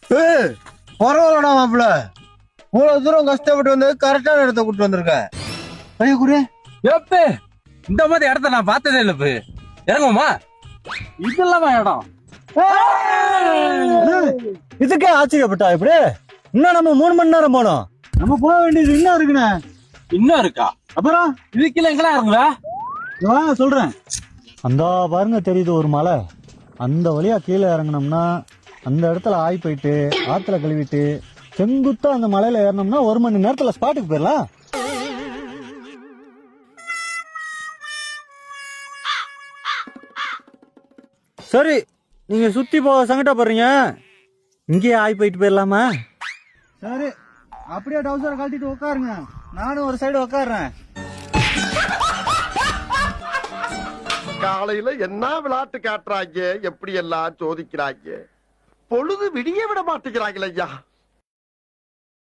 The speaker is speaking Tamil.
பரவாயில்லடா மாப்பிள்ள, இவ்வளவு தூரம் கஷ்டப்பட்டு வந்து கரெக்டான இடத்த கூட்டு வந்திருக்க. ஐயோ குரு ஏப்பு, இந்த மாதிரி இடத்த நான் பார்த்ததே இல்ல. இறங்குமா? இது இல்லாம இடம் இதுக்கே ஆச்சரியப்பட்டா இப்படி? இன்னும் நம்ம 3 மணி நேரம் போனோம். நம்ம போக வேண்டியது இன்னும் இருக்குண்ணே. இன்னும் இருக்கா? அப்புறம் இதுக்குள்ள எங்கெல்லாம் இறங்குற? வாங்க சொல்றேன். அந்த பாருங்க தெரியுது ஒரு மலை, அந்த வழியா கீழே இறங்கினோம்னா அந்த இடத்துல ஆய் போயிட்டு ஆத்துல கழுவிட்டு செங்குத்தா அந்த மலையில ஏறினோம்னா 1 மணி நேரத்துல ஸ்பாட்டுக்கு போயிடலாம். சரி, நீங்க சுத்தி போக சங்கடப்படுறீங்க, இங்கேயே ஆய் போயிட்டு போயிடலாமா? சரி, அப்படியே டவுசரை கழட்டிட்டு உட்காருங்க, நானும் ஒரு சைடு உட்காடுறேன். காலையில என்ன விளையாட்டு காட்டுறாங்க, எப்படி எல்லாம் சோதிக்கிறாங்க, பொழுது விடிய விட மாட்டேங்கிறாங்களே ஐயா.